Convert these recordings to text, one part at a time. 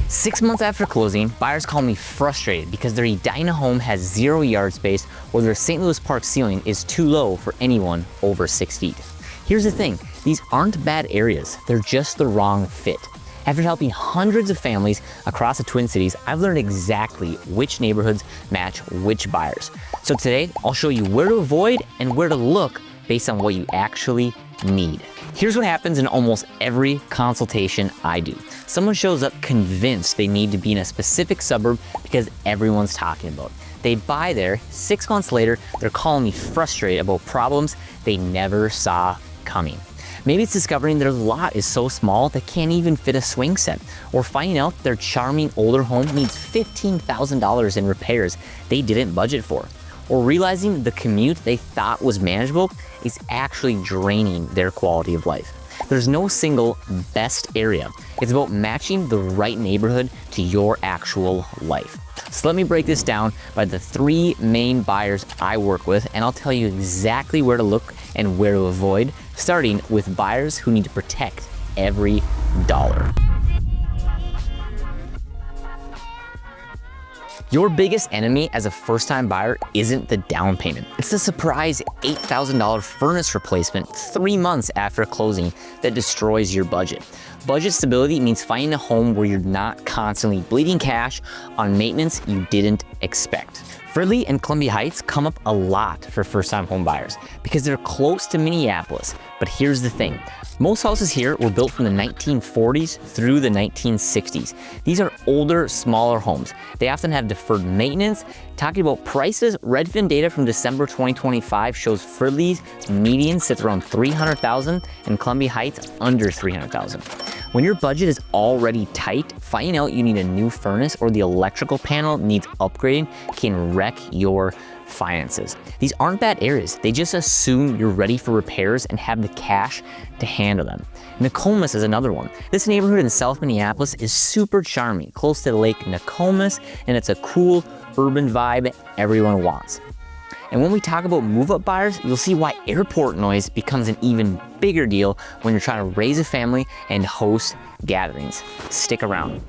6 months after closing, buyers call me frustrated because their Edina home has 0 yard space or their St. Louis Park ceiling is too low for anyone over 6 feet. Here's the thing, these aren't bad areas, they're just the wrong fit. After helping hundreds of families across the Twin Cities, I've learned exactly which neighborhoods match which buyers. So today, I'll show you where to avoid and where to look based on what you actually need. Here's what happens in almost every consultation I do. Someone shows up convinced they need to be in a specific suburb because everyone's talking about it. They buy there, 6 months later, they're calling me frustrated about problems they never saw coming. Maybe it's discovering their lot is so small they can't even fit a swing set, or finding out their charming older home needs $15,000 in repairs they didn't budget for, or realizing the commute they thought was manageable is actually draining their quality of life. There's no single best area. It's about matching the right neighborhood to your actual life. So let me break this down by the 3 main buyers I work with, and I'll tell you exactly where to look and where to avoid, starting with buyers who need to protect every dollar. Your biggest enemy as a first-time buyer isn't the down payment. It's the surprise $8,000 furnace replacement 3 months after closing that destroys your budget. Budget stability means finding a home where you're not constantly bleeding cash on maintenance you didn't expect. Fridley and Columbia Heights come up a lot for first-time home buyers because they're close to Minneapolis. But here's the thing. Most houses here were built from the 1940s through the 1960s. These are older, smaller homes. They often have deferred maintenance. Talking about prices, Redfin data from December 2025 shows Fridley's median sits around $300,000 and Columbia Heights under $300,000. When your budget is already tight, finding out you need a new furnace or the electrical panel needs upgrading can wreck your finances. These aren't bad areas. They just assume you're ready for repairs and have the cash to handle them. Nokomis is another one. This neighborhood in South Minneapolis is super charming, close to Lake Nokomis, and it's a cool urban vibe everyone wants. And when we talk about move-up buyers, you'll see why airport noise becomes an even bigger deal when you're trying to raise a family and host gatherings. Stick around.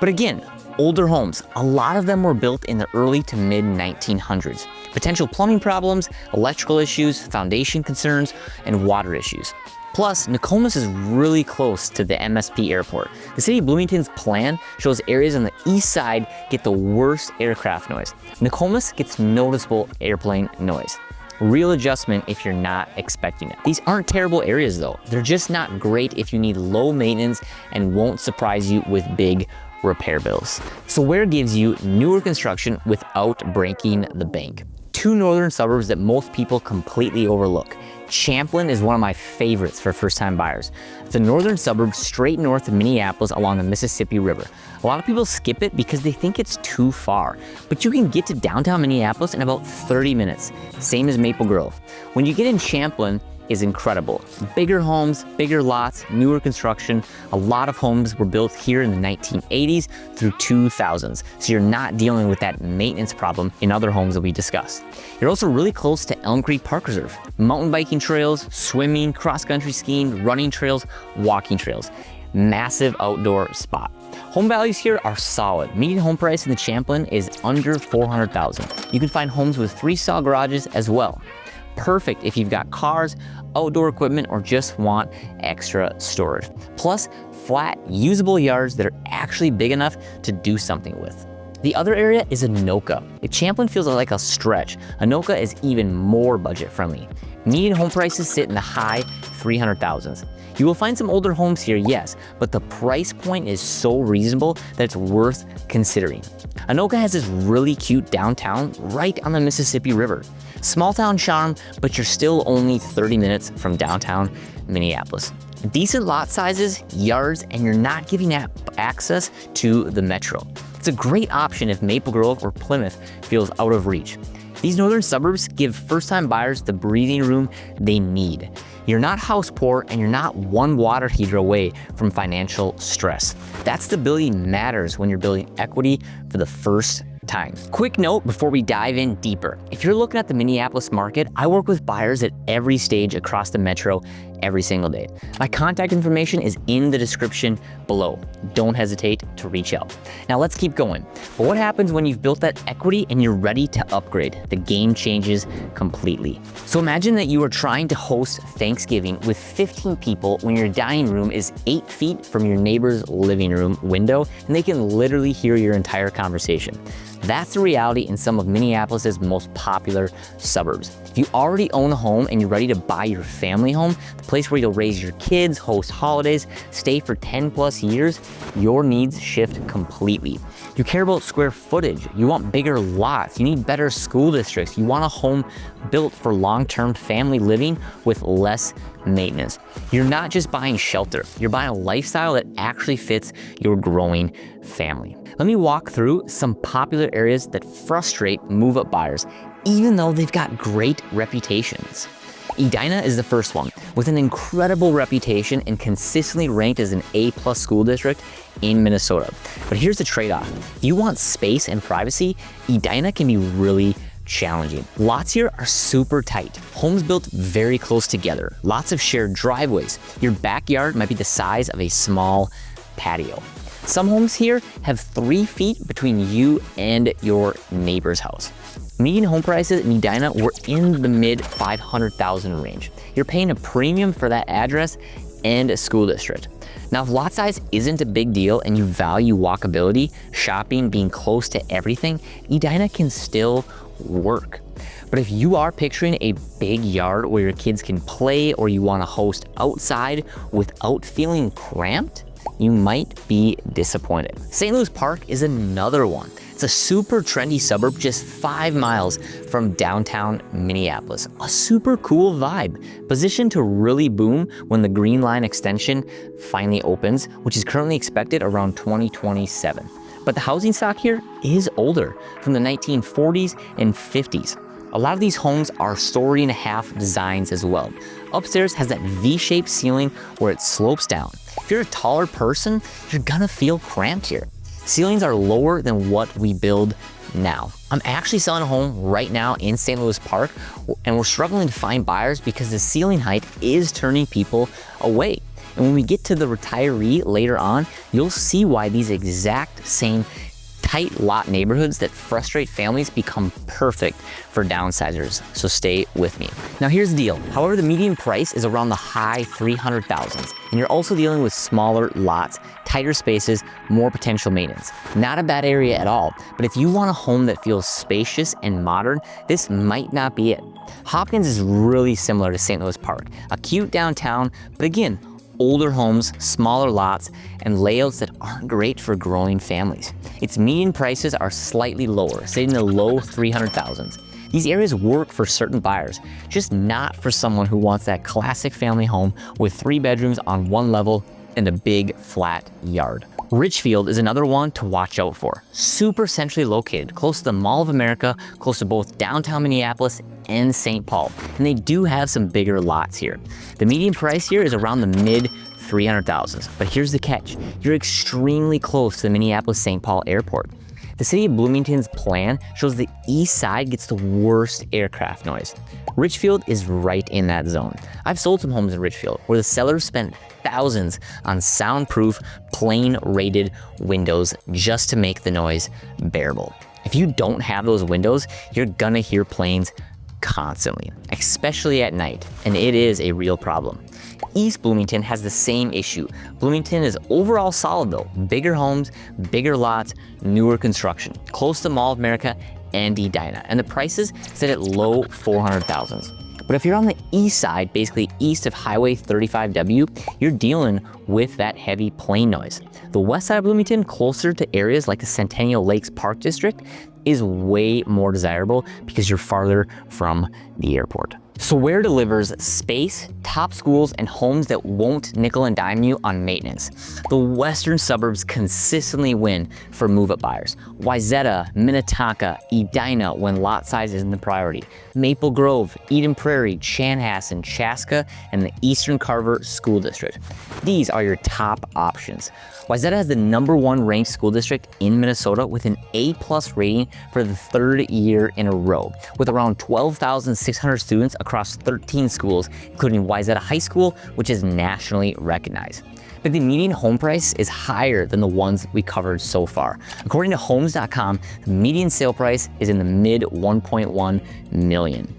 But again, older homes, a lot of them were built in the early to mid 1900s. Potential plumbing problems, electrical issues, foundation concerns, and water issues. Plus, Nokomis is really close to the MSP airport. The city of Bloomington's plan shows areas on the east side get the worst aircraft noise. Nokomis gets noticeable airplane noise. Real adjustment if you're not expecting it. These aren't terrible areas though. They're just not great if you need low maintenance and won't surprise you with big repair bills. So where gives you newer construction without breaking the bank? 2 northern suburbs that most people completely overlook. Champlin is one of my favorites for first-time buyers. It's a northern suburb straight north of Minneapolis along the Mississippi River. A lot of people skip it because they think it's too far, but you can get to downtown Minneapolis in about 30 minutes, same as Maple Grove. When you get in Champlin, is incredible. Bigger homes, bigger lots, newer construction. A lot of homes were built here in the 1980s through 2000s, so you're not dealing with that maintenance problem in other homes that we discussed. You're also really close to Elm Creek Park Reserve. Mountain biking trails, swimming, cross-country skiing, running trails, walking trails. Massive outdoor spot. Home values here are solid. Median home price in the Champlin is under $400,000. You can find homes with 3-stall garages as well. Perfect if you've got cars, outdoor equipment, or just want extra storage. Plus, flat, usable yards that are actually big enough to do something with. The other area is Anoka. If Champlin feels like a stretch, Anoka is even more budget friendly. Median home prices sit in the high 300,000s. You will find some older homes here, yes, but the price point is so reasonable that it's worth considering. Anoka has this really cute downtown right on the Mississippi River. Small town charm, but you're still only 30 minutes from downtown Minneapolis. Decent lot sizes, yards, and you're not giving up access to the metro. It's a great option if Maple Grove or Plymouth feels out of reach. These northern suburbs give first-time buyers the breathing room they need. You're not house poor and you're not one water heater away from financial stress. That stability matters when you're building equity for the first time. Quick note before we dive in deeper. If you're looking at the Minneapolis market, I work with buyers at every stage across the metro every single day. My contact information is in the description below. Don't hesitate to reach out. Now let's keep going. But what happens when you've built that equity and you're ready to upgrade? The game changes completely. So imagine that you are trying to host Thanksgiving with 15 people when your dining room is 8 feet from your neighbor's living room window and they can literally hear your entire conversation. That's the reality in some of Minneapolis's most popular suburbs. If you already own a home and you're ready to buy your family home, the place where you'll raise your kids, host holidays, stay for 10 plus years, your needs shift completely. You care about square footage, you want bigger lots, you need better school districts, you want a home built for long-term family living with less maintenance. You're not just buying shelter, you're buying a lifestyle that actually fits your growing family. Let me walk through some popular areas that frustrate move-up buyers, even though they've got great reputations. Edina is the first one, with an incredible reputation and consistently ranked as an A+ school district in Minnesota. But here's the trade-off. If you want space and privacy, Edina can be really challenging. Lots here are super tight. Homes built very close together. Lots of shared driveways. Your backyard might be the size of a small patio. Some homes here have 3 feet between you and your neighbor's house. Median home prices in Edina were in the mid 500,000 range. You're paying a premium for that address and a school district. Now, if lot size isn't a big deal and you value walkability, shopping, being close to everything, Edina can still work. But if you are picturing a big yard where your kids can play or you want to host outside without feeling cramped, you might be disappointed. St. Louis Park is another one. It's a super trendy suburb just 5 miles from downtown Minneapolis. A super cool vibe, positioned to really boom when the Green Line extension finally opens, which is currently expected around 2027. But the housing stock here is older, from the 1940s and 50s. A lot of these homes are story-and-a-half designs as well. Upstairs has that V-shaped ceiling where it slopes down. If you're a taller person, you're gonna feel cramped here. Ceilings are lower than what we build now. I'm actually selling a home right now in St. Louis Park, and we're struggling to find buyers because the ceiling height is turning people away. And when we get to the retiree later on, you'll see why these exact same tight lot neighborhoods that frustrate families become perfect for downsizers, so stay with me. Now here's the deal. However, the median price is around the high 300,000s, and you're also dealing with smaller lots, tighter spaces, more potential maintenance. Not a bad area at all, but if you want a home that feels spacious and modern, this might not be it. Hopkins is really similar to St. Louis Park, a cute downtown, but again, older homes, smaller lots, and layouts that aren't great for growing families. Its median prices are slightly lower, say in the low 300,000s. These areas work for certain buyers, just not for someone who wants that classic family home with 3 bedrooms on 1 level and a big flat yard. Richfield is another one to watch out for. Super centrally located, close to the Mall of America, close to both downtown Minneapolis and St. Paul. And they do have some bigger lots here. The median price here is around the mid 300,000s. But here's the catch. You're extremely close to the Minneapolis-St. Paul airport. The city of Bloomington's plan shows the east side gets the worst aircraft noise. Richfield is right in that zone. I've sold some homes in Richfield where the sellers spent thousands on soundproof, plane rated windows just to make the noise bearable. If you don't have those windows, you're gonna hear planes constantly, especially at night, and it is a real problem. East Bloomington has the same issue. Bloomington is overall solid though. Bigger homes, bigger lots, newer construction, close to Mall of America and Edina, and the prices sit at low 400,000s. But if you're on the east side, basically east of Highway 35W, you're dealing with that heavy plane noise. The west side of Bloomington, closer to areas like the Centennial Lakes Park District, is way more desirable because you're farther from the airport. So where delivers space, top schools, and homes that won't nickel and dime you on maintenance? The western suburbs consistently win for move-up buyers. Wayzata, Minnetonka, Edina when lot size isn't the priority. Maple Grove, Eden Prairie, Chanhassen, Chaska, and the Eastern Carver School District. These are your top options. Wayzata has the #1 ranked school district in Minnesota with an A+ rating for the 3rd year in a row, with around 12,600 students across across 13 schools, including Wayzata High School, which is nationally recognized. But the median home price is higher than the ones we covered so far. According to homes.com, the median sale price is in the mid 1.1 million.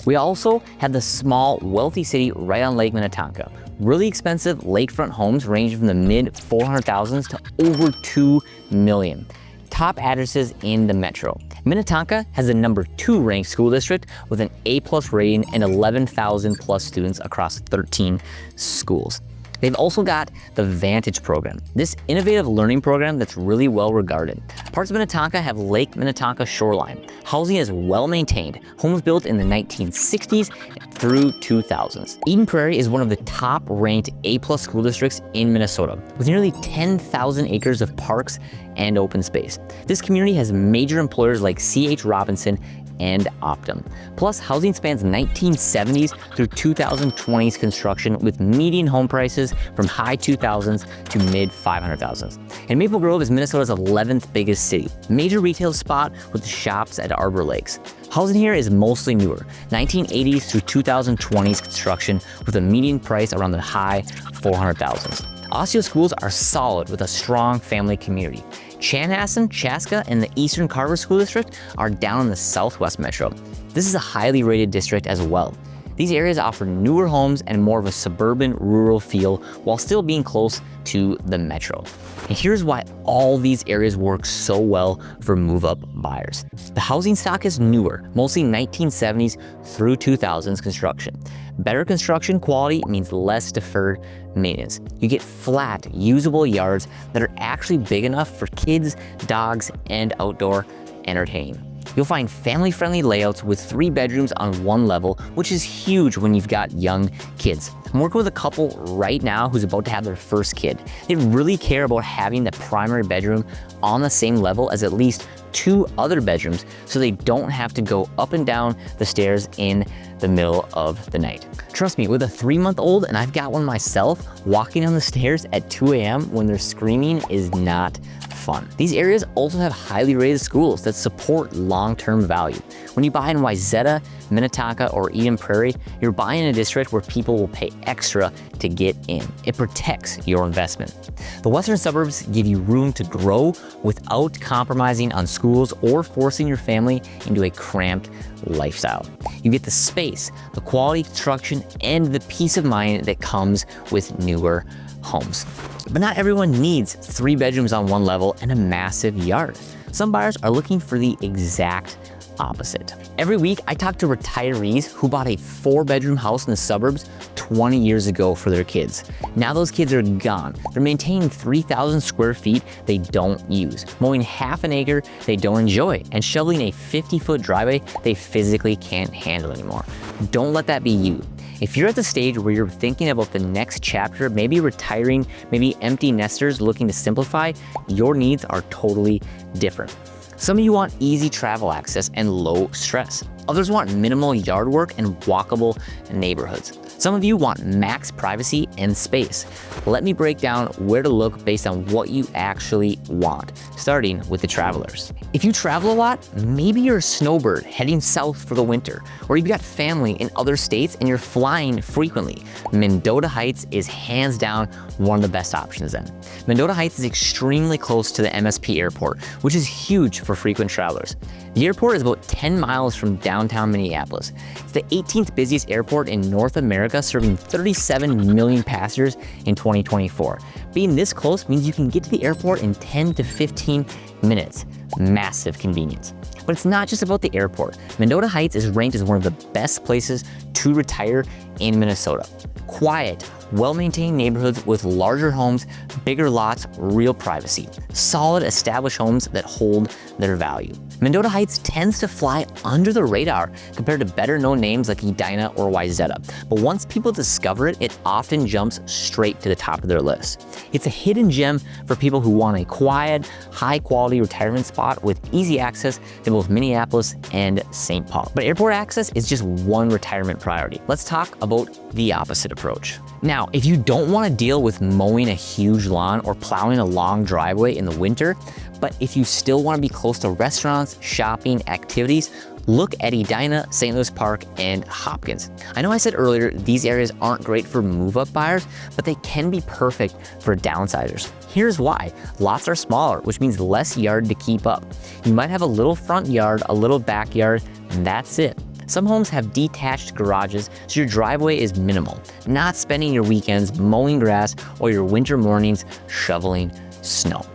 We also have the small, wealthy city right on Lake Minnetonka. Really expensive lakefront homes ranging from the mid 400,000s to over 2 million. Top addresses in the metro. Minnetonka has the number 2 ranked school district with an A+ rating and 11,000 plus students across 13 schools. They've also got the Vantage program, this innovative learning program that's really well regarded. Parts of Minnetonka have Lake Minnetonka shoreline. Housing is well maintained, homes built in the 1960s through 2000s. Eden Prairie is one of the top ranked A+ school districts in Minnesota, with nearly 10,000 acres of parks and open space. This community has major employers like C.H. Robinson and Optum. Plus, housing spans 1970s through 2020s construction with median home prices from high 2000s to mid 500,000s. And Maple Grove is Minnesota's 11th biggest city, major retail spot with shops at Arbor Lakes. Housing here is mostly newer, 1980s through 2020s construction with a median price around the high 400,000s. Osseo schools are solid with a strong family community. Chanhassen, Chaska, and the Eastern Carver School District are down in the Southwest Metro. This is a highly rated district as well. These areas offer newer homes and more of a suburban, rural feel while still being close to the metro. And here's why all these areas work so well for move-up buyers. The housing stock is newer, mostly 1970s through 2000s construction. Better construction quality means less deferred maintenance. You get flat, usable yards that are actually big enough for kids, dogs, and outdoor entertaining. You'll find family-friendly layouts with 3 bedrooms on 1 level, which is huge when you've got young kids. I'm working with a couple right now who's about to have their first kid. They really care about having the primary bedroom on the same level as at least 2 other bedrooms so they don't have to go up and down the stairs in the middle of the night. Trust me, with a 3-month-old, and I've got one myself, walking down the stairs at 2 a.m. when they're screaming is not fun. These areas also have highly rated schools that support long-term value. When you buy in Wayzata, Minnetonka, or Eden Prairie, you're buying in a district where people will pay extra to get in. It protects your investment. The western suburbs give you room to grow without compromising on schools or forcing your family into a cramped lifestyle. You get the space, the quality construction, and the peace of mind that comes with newer homes. But not everyone needs 3 bedrooms on 1 level and a massive yard. Some buyers are looking for the exact opposite. Every week, I talk to retirees who bought a 4-bedroom house in the suburbs 20 years ago for their kids. Now those kids are gone. They're maintaining 3,000 square feet they don't use, mowing half an acre they don't enjoy, and shoveling a 50-foot driveway they physically can't handle anymore. Don't let that be you. If you're at the stage where you're thinking about the next chapter, maybe retiring, maybe empty nesters looking to simplify, your needs are totally different. Some of you want easy travel access and low stress. Others want minimal yard work and walkable neighborhoods. Some of you want max privacy and space. Let me break down where to look based on what you actually want, starting with the travelers. If you travel a lot, maybe you're a snowbird heading south for the winter, or you've got family in other states and you're flying frequently. Mendota Heights is hands down one of the best options then. Mendota Heights is extremely close to the MSP airport, which is huge for frequent travelers. The airport is about 10 miles from downtown Minneapolis. It's the 18th busiest airport in North America, serving 37 million passengers in 2024. Being this close means you can get to the airport in 10 to 15 minutes. Massive convenience. But it's not just about the airport. Mendota Heights is ranked as one of the best places to retire in Minnesota. Quiet, well-maintained neighborhoods with larger homes, bigger lots, real privacy. Solid, established homes that hold their value. Mendota Heights tends to fly under the radar compared to better-known names like Edina or Wayzata. But once people discover it, it often jumps straight to the top of their list. It's a hidden gem for people who want a quiet, high-quality retirement spot with easy access to both Minneapolis and St. Paul. But airport access is just one retirement priority. Let's talk about the opposite approach. Now, if you don't want to deal with mowing a huge lawn or plowing a long driveway in the winter, but if you still want to be close to restaurants, shopping, activities, Look at Edina, St. Louis Park, and Hopkins. I know I said earlier these areas aren't great for move-up buyers, but they can be perfect for downsizers. Here's why. Lots are smaller, which means less yard to keep up. You might have a little front yard, a little backyard, and that's it. Some homes have detached garages, so your driveway is minimal. Not spending your weekends mowing grass or your winter mornings shoveling snow.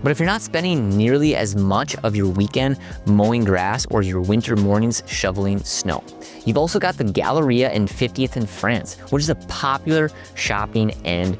But if you're not spending nearly as much of your weekend mowing grass or your winter mornings shoveling snow, you've also got the Galleria and 50th in France, which is a popular shopping and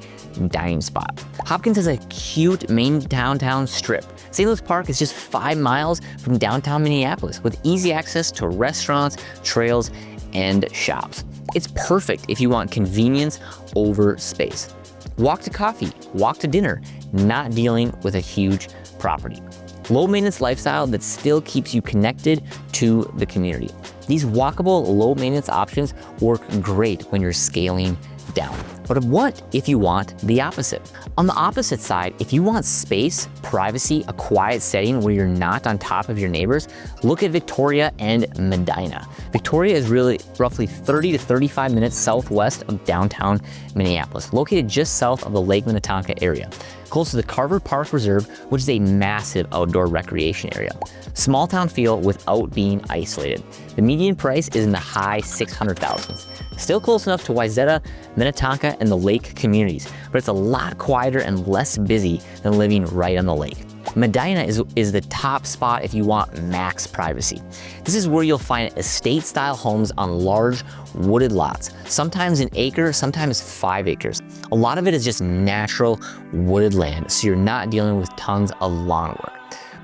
dining spot. Hopkins has a cute main downtown strip. St. Louis Park is just 5 miles from downtown Minneapolis with easy access to restaurants, trails, and shops. It's perfect if you want convenience over space. Walk to coffee, walk to dinner, not dealing with a huge property. Low maintenance lifestyle that still keeps you connected to the community. These walkable, low maintenance options work great when you're scaling down. But what if you want the opposite? On the opposite side, if you want space, privacy, a quiet setting where you're not on top of your neighbors, look at Victoria and Medina. Victoria is roughly 30 to 35 minutes southwest of downtown Minneapolis, located just south of the Lake Minnetonka area, close to the Carver Park Reserve, which is a massive outdoor recreation area. Small town feel without being isolated. The median price is in the high 600,000s. Still close enough to Wayzata, Minnetonka, and the lake communities, but it's a lot quieter and less busy than living right on the lake. Medina is the top spot if you want max privacy. This is where you'll find estate-style homes on large wooded lots, sometimes an acre, sometimes 5 acres. A lot of it is just natural wooded land, so you're not dealing with tons of lawn work.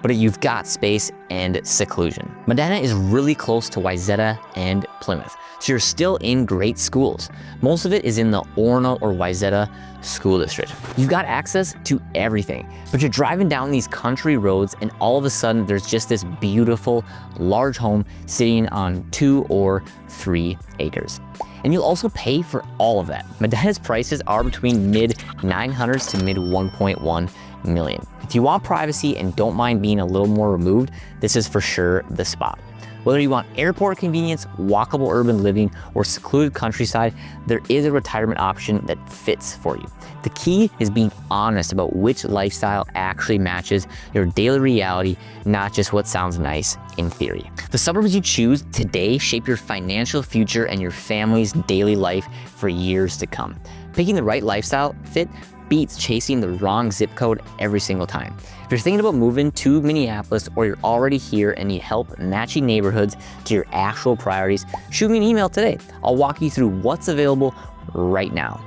But you've got space and seclusion. Medina is really close to Wayzata and Plymouth, so you're still in great schools. Most of it is in the Orono or Wayzata school district. You've got access to everything, but you're driving down these country roads and all of a sudden there's just this beautiful large home sitting on 2 or 3 acres. And you'll also pay for all of that. Medina's prices are between mid 900s to mid 1.1 million. If you want privacy and don't mind being a little more removed, this is for sure the spot. Whether you want airport convenience, walkable urban living, or secluded countryside, there is a retirement option that fits for you. The key is being honest about which lifestyle actually matches your daily reality, not just what sounds nice in theory. The suburbs you choose today shape your financial future and your family's daily life for years to come. Picking the right lifestyle fit beats chasing the wrong zip code every single time. If you're thinking about moving to Minneapolis or you're already here and need help matching neighborhoods to your actual priorities, shoot me an email today. I'll walk you through what's available right now.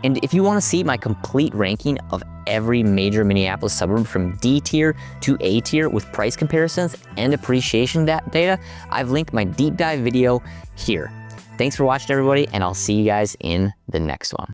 And if you want to see my complete ranking of every major Minneapolis suburb from D tier to A tier with price comparisons and appreciation data, I've linked my deep dive video here. Thanks for watching, everybody, and I'll see you guys in the next one.